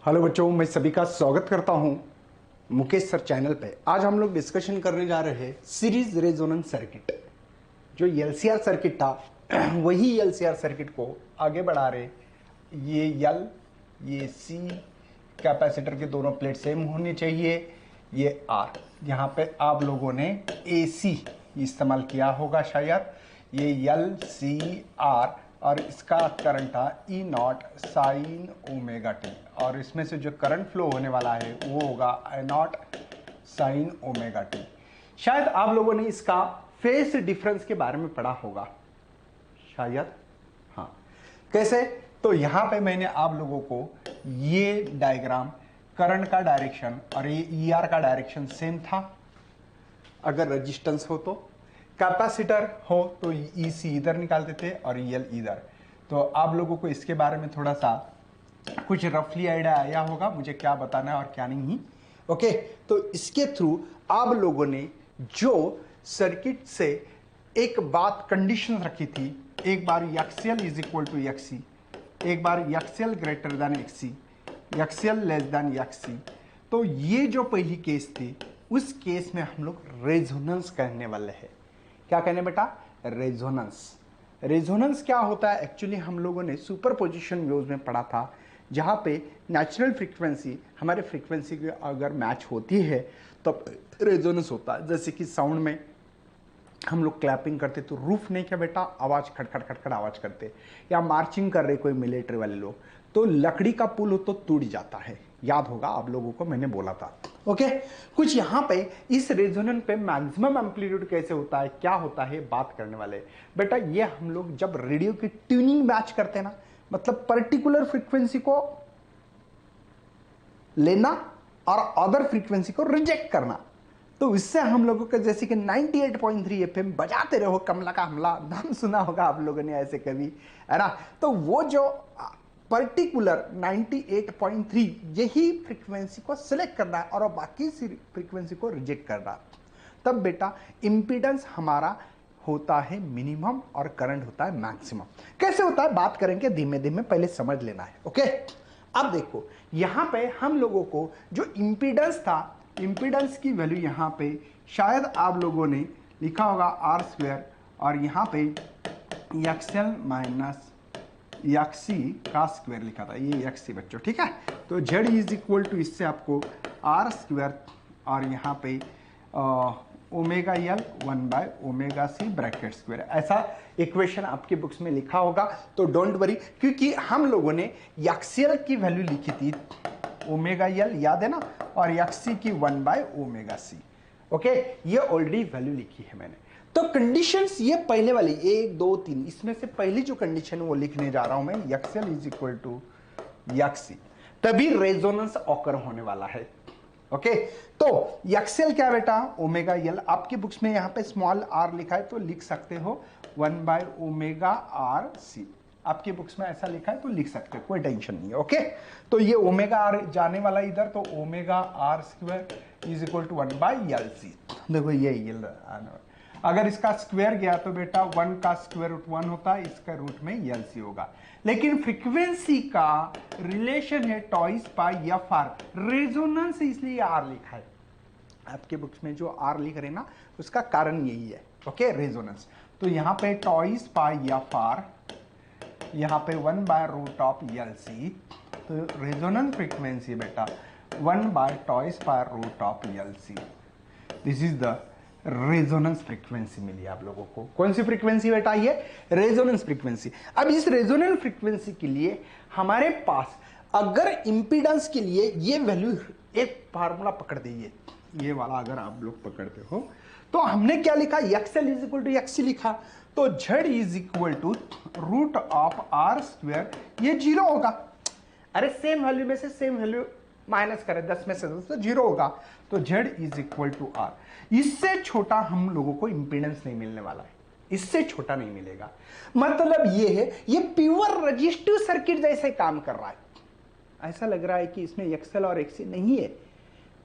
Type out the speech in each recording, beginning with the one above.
Hello बच्चों, मैं सभी का स्वागत करता हूं मुकेश सर चैनल पे। आज हम लोग डिस्कशन करने जा रहे हैं सीरीज रेजोनेंस सर्किट। जो एलसीआर सर्किट था वही एलसीआर सर्किट को आगे बढ़ा रहे। ये एल, ये सी, कैपेसिटर के दोनों प्लेट सेम होनी चाहिए। ये आर, यहाँ पे आप लोगों ने एसी इस्तेमाल किया होगा शायद। ये एल सी आर और इसका करंट था ई नॉट साइन ओमेगा टी, और इसमें से जो करंट फ्लो होने वाला है वो होगा आई नॉट साइन ओमेगा टी। शायद आप लोगों ने इसका फेस डिफरेंस के बारे में पढ़ा होगा शायद। हाँ, कैसे? तो यहां पे मैंने आप लोगों को ये डायग्राम, करंट का डायरेक्शन और ये ई आर का डायरेक्शन सेम था अगर रेजिस्टेंस हो तो, कैपेसिटर हो तो ई सी इधर निकालते थे और एल इधर। तो आप लोगों को इसके बारे में थोड़ा सा कुछ रफली आइडिया आया होगा मुझे क्या बताना है और क्या नहीं। ओके, तो इसके थ्रू आप लोगों ने जो सर्किट से एक बात कंडीशन रखी थी, एक बार XL is equal to XC, एक बार XL greater than XC, XL less than XC. तो ये जो पहली केस थी उस केस में हम लोग रेजोनेंस कहने वाले हैं। क्या कहने बेटा? रेजोनेंस। रेजोनेंस क्या होता है? एक्चुअली हम लोगों ने सुपरपोजिशन वेव्स में पढ़ा था, जहां पे नेचुरल फ्रीक्वेंसी हमारे फ्रीक्वेंसी की अगर मैच होती है तो रेजोनेंस होता है। जैसे कि साउंड में हम लोग क्लैपिंग करते तो रूफ नहीं क्या बेटा, आवाज खटखट खटखट आवाज करते, या मार्चिंग कर रहे कोई मिलिट्री वाले लोग तो लकड़ी का पुल हो तो टूट जाता है। याद होगा आप लोगों को, मैंने बोला था। ओके, कुछ यहां पे इस रेजोनेंस पे मैक्सिमम एम्पलीट्यूड कैसे होता है, क्या होता है, बात करने वाले बेटा। ये हम लोग जब रेडियो की ट्यूनिंग मैच करते हैं ना, मतलब पर्टिकुलर फ्रीक्वेंसी को लेना और अदर फ्रीक्वेंसी को रिजेक्ट करना, तो इससे हम लोगों का जैसे कि 98.3 एफएम बजाते रहो, कमला का हमला नाम सुना होगा आप लोगों ने ऐसे कभी, है ना। तो वो जो पर्टिकुलर 98.3 यही फ्रीक्वेंसी को सिलेक्ट करना है और बाकी फ्रीक्वेंसी को रिजेक्ट करना, तब बेटा इंपीडेंस हमारा होता है मिनिमम और करंट होता है मैक्सिमम। कैसे होता है बात करेंगे धीमे धीमे, पहले समझ लेना है। ओके, अब देखो यहां पे हम लोगों को जो इंपीडेंस था, इंपीडेंस की वैल्यू यहां पे शायद आप लोगों ने लिखा होगा आर स्क्वायर, और यहां पे एक्सएल माइनस एक्सी का स्क्वायर लिखा था, ये एक्सी बच्चों, ठीक है। तो जेड इज इक्वल टू, इससे आपको आर स्क्वायर और यहाँ पे ओमेगा एल 1/ओमेगा सी ब्रैकेट स्क्वायर, ऐसा इक्वेशन आपकी बुक्स में लिखा होगा। तो डोंट वरी, क्योंकि हम लोगों ने एक्सीएल की वैल्यू लिखी थी ओमेगा एल, याद है ना, और एक्सी की 1/ओमेगा सी। ओके, ये ऑलरेडी वैल्यू लिखी है मैंने। तो कंडीशंस ये पहले वाली 1 2 3, इसमें से पहली जो कंडीशन वो लिखने जा रहा हूं मैं, XL is equal to XC, तभी रेजोनेंस ऑकर होने वाला है। ओके, तो एक्सएल क्या बेटा? Omega L. आपकी बुक्स में यहां पे स्मॉल आर लिखा है तो लिख सकते हो 1/ओमेगा आर सी, आपकी बुक्स में ऐसा लिखा है तो लिख सकते हो, कोई टेंशन नहीं है। ओके, तो ये ओमेगा आर जाने वाला इधर, तो omega R square is equal to 1/एल सी। देखो ये एल, अगर इसका स्क्वायर गया तो बेटा 1 का स्क्वायर रूट 1 होता है, इसका रूट में एल सी होगा। लेकिन फ्रीक्वेंसी का रिलेशन है toys pi F R, resonance इसलिए आर लिखा है आपके बुक्स में। जो आर लिख रहे ना उसका कारण यही है। Okay, resonance. तो यहां पे टॉइस पाई एफ आर, यहां पे 1/√एल सी। तो रेजोनेंस फ्रीक्वेंसी बेटा 1/टॉइस/√एल C. This is the resonance frequency मिली आप लोगों को। कौन सी फ्रीक्वेंसी बेटा? ये रेजोनेंस फ्रीक्वेंसी। अब इस रेजोनेंस फ्रीक्वेंसी के लिए हमारे पास अगर इंपीडेंस के लिए ये वैल्यू, एक फार्मूला पकड़ दीजिए, ये वाला अगर आप लोग पकड़ते हो तो हमने क्या लिखा? XL is equal to XC लिखा, तो Z is equal to root of R square, ये 0 होगा। अरे सेम वैल्यू में से सेम वैल्यू माइनस करें, 10 में से 10 तो 0 होगा। तो Z is equal to R. इससे छोटा हम लोगों को इंपीडेंस नहीं मिलने वाला है, इससे छोटा नहीं मिलेगा। मतलब ये है, ये प्योर रजिस्टिव सर्किट जैसे काम कर रहा है। ऐसा लग रहा है कि इसमें एक्सएल और एक्सी नहीं है,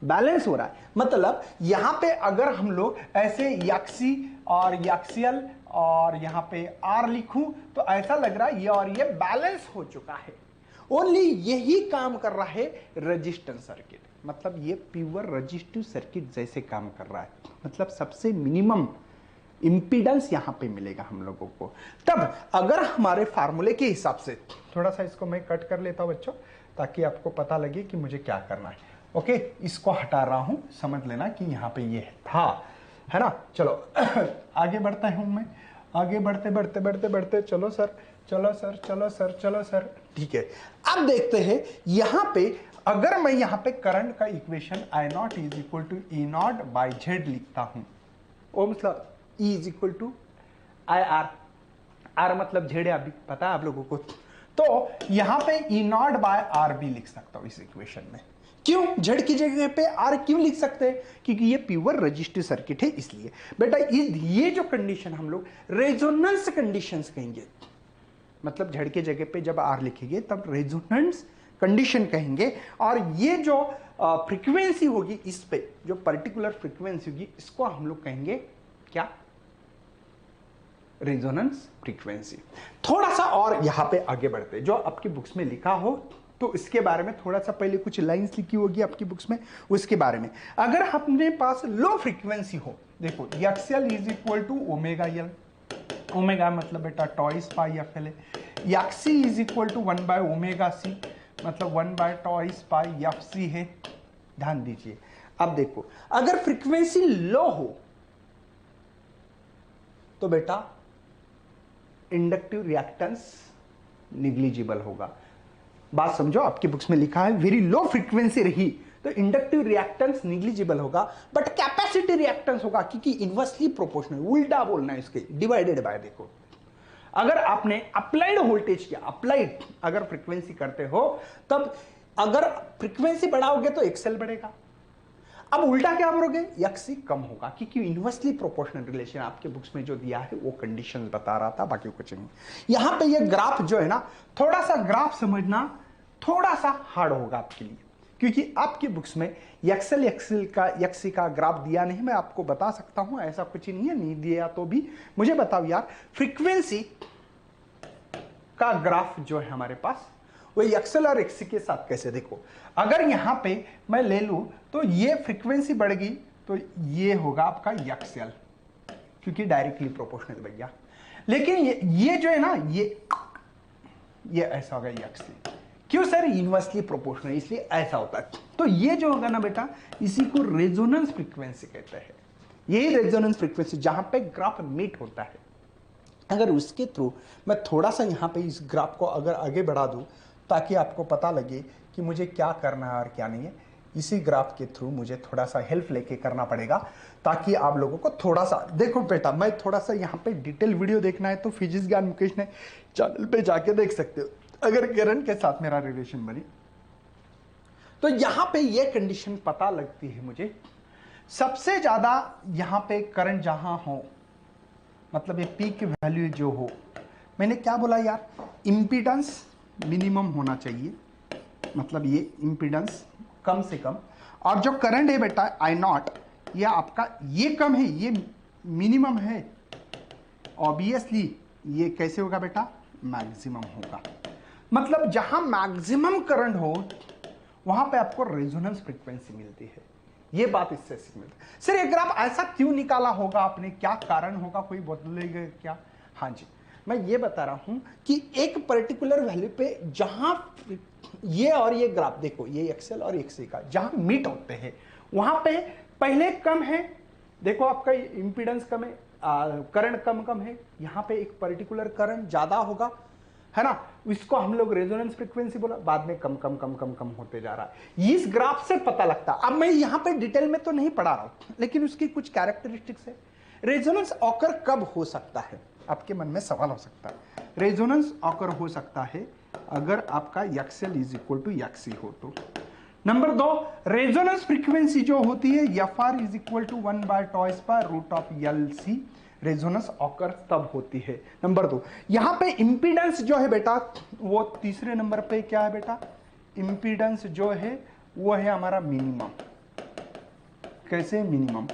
बैलेंस हो रहा है। मतलब यहां पे अगर हम लोग ऐसे एक्सी और एक्सीएल और यहां पे आर लिखूं तो ऐसा लग रहा है ये और ये बैलेंस हो चुका है। ओनली यही काम कर रहा है रेजिस्टेंस सर्किट, मतलब ये प्योर रेजिस्टिव सर्किट जैसे काम कर रहा है, मतलब सबसे मिनिमम इंपीडेंस यहां पे मिलेगा हम लोगों को। तब अगर हमारे फार्मूले के हिसाब से, थोड़ा सा इसको मैं कट कर लेता हूं बच्चों ताकि आपको पता लगे कि मुझे क्या करना है। ओके, इसको हटा रहा हूं, समझ लेना कि यहां पे ये था, है ना। चलो आगे बढ़ता हूं मैं, आगे बढ़ते बढ़ते बढ़ते बढ़ते, चलो सर चलो सर चलो सर चलो सर, ठीक है। अब देखते हैं यहां पे अगर मैं यहां पे करंट का equation I not is equal to E not by Z लिखता हूं, वो मतलब E is equal to I R, R मतलब जेड है, अभी पता है आप लोगों को। तो यहां पे ई नॉट बाय आर भी लिख सकता हूं इस इक्वेशन में। क्यों जेड की जगह पे आर क्यों लिख सकते हैं? क्योंकि ये प्योर रजिस्टिव सर्किट है इसलिए। बेटा ये जो कंडीशन हम लोग रेजोनेंस कंडीशंस कहेंगे, मतलब जेड की जगह पे जब आर लिखेंगे तब रेजोनेंस कंडीशन कहेंगे। और ये जो फ्रीक्वेंसी होगी इस पे, जो पर्टिकुलर फ्रीक्वेंसी होगी, इसको हम लोग कहेंगे क्या? Resonance frequency. थोड़ा सा और यहां पे आगे बढ़ते, जो आपकी बुक्स में लिखा हो तो इसके बारे में थोड़ा सा पहले कुछ लाइंस लिखी होगी आपकी बुक्स में, उसके बारे में। अगर अपने पास लो फ्रीक्वेंसी हो, देखो XL is equal to omega L, omega मतलब बेटा टॉइस पाई एफ एल है, XC is equal to 1 by omega C, मतलब 1 by twice pi F C है। ध्यान दीजिए, अब देखो अगर फ्रीक्वेंसी लो हो तो बेटा इंडक्टिव रिएक्टेंस निग्लिजिबल होगा। बात समझो, आपकी बुक्स में लिखा है वेरी लो फ्रीक्वेंसी रही तो इंडक्टिव रिएक्टेंस निग्लिजिबल होगा, बट कैपेसिटी रिएक्टेंस होगा, क्योंकि इनवर्सली प्रोपोर्शनल, उल्टा बोलना है इसके, डिवाइडेड बाय। देखो अगर आपने अप्लाइड वोल्टेज किया, अप्लाइड अगर फ्रीक्वेंसी करते हो, तब अगर फ्रीक्वेंसी बढ़ाओगे तो एक्सएल बढ़ेगा। अब उल्टा क्या करोगे? एक्सी कम होगा, क्योंकि इनवर्सली प्रोपोर्शनल रिलेशन आपके बुक्स में जो दिया है वो कंडीशंस बता रहा था, बाकी कुछ नहीं। यहां पे ये ग्राफ जो है ना, थोड़ा सा ग्राफ समझना थोड़ा सा हार्ड होगा आपके लिए, क्योंकि आपकी बुक्स में एक्सी का ग्राफ दिया नहीं। मैं आपको बता सकता हूं, ऐसा कुछ नहीं है, नहीं दिया तो भी मुझे बताओ यार, फ्रीक्वेंसी का ग्राफ जो है हमारे पास वो एक्सएल और एक्सी के साथ कैसे? देखो अगर यहां पे मैं ले लूं तो ये फ्रीक्वेंसी बढ़ गई तो ये होगा आपका एक्सएल, क्योंकि डायरेक्टली प्रोपोर्शनल भैया। लेकिन ये जो है ना, ये ऐसा होगा एक्सी। क्यों सर? इनवर्सली प्रोपोर्शनल, इसलिए ऐसा होता है। तो ये जो होगा ना बेटा, इसी को रेजोनेंस फ्रीक्वेंसी कहते हैं। यही रेजोनेंस फ्रीक्वेंसी जहां पे ग्राफ मीट होता है। अगर उसके थ्रू मैं थोड़ा सा यहां पे इस ग्राफ को अगर आगे बढ़ा दूं ताकि आपको पता लगे कि मुझे क्या करना है और क्या नहीं है, इसी ग्राफ के थ्रू मुझे थोड़ा सा हेल्प लेके करना पड़ेगा, ताकि आप लोगों को थोड़ा सा देखो बेटा, मैं थोड़ा सा यहाँ पे डिटेल वीडियो देखना है तो फिजिक्स ज्ञान मुकेश ने चैनल पे जाके देख सकते हो, अगर करंट के साथ मेरा रिलेशन बने तो यहाँ पे ये कंडीशन पता लगती है मुझे। सबसे ज्यादा यहाँ पे करंट जहां हो, मतलब ये पीक वैल्यू जो हो, मैंने क्या बोला यार, इंपीडेंस मिनिमम होना चाहिए, मतलब ये इंपीडेंस कम से कम, और जो करंट है बेटा आई नॉट, ये आपका ये कम है, ये मिनिमम है। ऑब्वियसली ये कैसे होगा बेटा? मैक्सिमम होगा। मतलब जहां मैक्सिमम करंट हो वहां पे आपको रेजोनेंस फ्रीक्वेंसी मिलती है। ये बात इससे मिलती है। सर ये ग्राफ ऐसा क्यों निकाला होगा आपने, क्या कारण होगा, कोई बदलेगा क्या? हाँ जी, मैं ये बता रहा हूं कि एक पर्टिकुलर वैल्यू पे जहां ये और ये ग्राफ देखो, ये एक्सएल और एक्सी का जहां मीट होते हैं वहां पे पहले कम है, देखो आपका इंपीडेंस कम है, करंट कम है, यहां पे एक पर्टिकुलर करंट ज्यादा होगा, है ना, इसको हम लोग रेजोनेंस फ्रीक्वेंसी बोला, बाद में कम होते जा रहा है। इस ग्राफ से पता लगता। अब मैं यहां पे डिटेल में तो नहीं पढ़ा रहा हूं, लेकिन उसकी कुछ कैरेक्टरिस्टिक्स है। रेजोनेंस ऑकर कब हो सकता है, आपके मन में सवाल हो सकता है। रेजोनेंस ऑकर हो सकता है अगर आपका XL is equal to XC हो तो। नंबर 2, रेजोनेंस फ्रीक्वेंसी जो होती है F R is equal to 1 by twice पर root of L C, resonance occur तब होती है। नंबर 2, यहां पे इंपीडेंस जो है बेटा, वो तीसरे नंबर पे क्या है बेटा, इंपीडेंस जो है वो है हमारा मिनिमम। कैसे मिनिमम?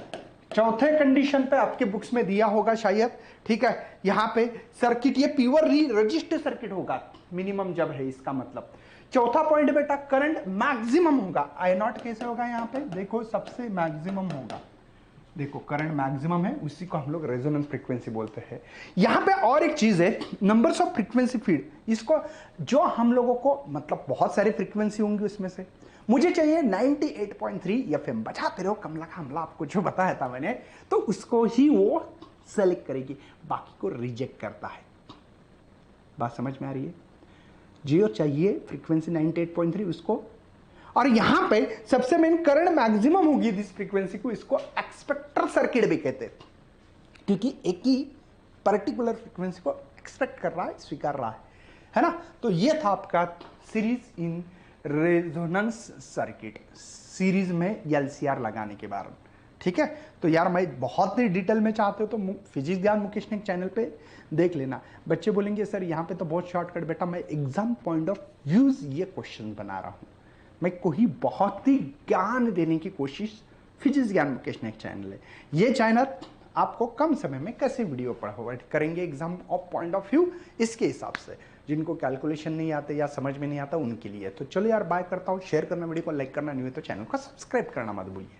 चौथे कंडीशन पे आपके बुक्स में दिया होगा शायद, ठीक है। यहां पे सर्किट ये प्योरली रजिस्टर सर्किट होगा, मिनिमम जब है, इसका मतलब चौथा पॉइंट बेटा करंट मैक्सिमम होगा। आई नॉट कैसे होगा यहाँ पे देखो, सबसे मैक्सिमम होगा। देखो करंट मैक्सिमम है, उसी को हम लोग रेजोनेंस फ्रीक्वेंसी बोलते हैं। यहां पे और एक चीज है, नंबर्स ऑफ फ्रीक्वेंसी फीड। इसको जो हम लोगों को मतलब बहुत सारी फ्रीक्वेंसी होंगी, उसमें से मुझे चाहिए 98.3 एफएम। बजाते रहो कमला का हमला, आपको जो बताया था मैंने, तो उसको ही वो सेलेक्ट करेगी, बाकी को रिजेक्ट करता है। बात समझ में आ रही है? जियो चाहिए फ्रीक्वेंसी 98.3 उसको, और यहां पे सबसे मेन करंट मैक्सिमम होगी इस फ्रीक्वेंसी को, इसको एक्सपेक्टर सर्किट भी कहते हैं, क्योंकि एक ही पर्टिकुलर फ्रीक्वेंसी को एक्सपेक्ट कर रहा है, स्वीकार रहा है ना। तो ये था आपका series in resonance circuit, series में एलसीआर लगाने के बारे में। ठीक है, तो यार मैं बहुत ही डिटेल में चाहते हो तो फिजिक्स ज्ञान मुकेश ने चैनल पे देख लेना। बच्चे बोलेंगे सर यहाँ पे तो बहुत शॉर्टकट, बेटा मैं एग्जाम पॉइंट ऑफ व्यूज ये क्वेश्चन बना रहा हूँ, मैं कोई बहुत ही ज्ञान देने की कोशिश, फिजिक्स ज्ञान मुकेश ने चैनल है, ये चैनल आपको कम समय में कैसे वीडियो प्रोवाइड करेंगे exam of point of view, इसके हिसाब से जिनको कैलकुलेशन नहीं आते या समझ में नहीं आता उनके लिए। तो चलो यार बाय करता हूँ, शेयर करना, वीडियो को लाइक करना, नहीं है तो चैनल को सब्सक्राइब करना मत भूलिए।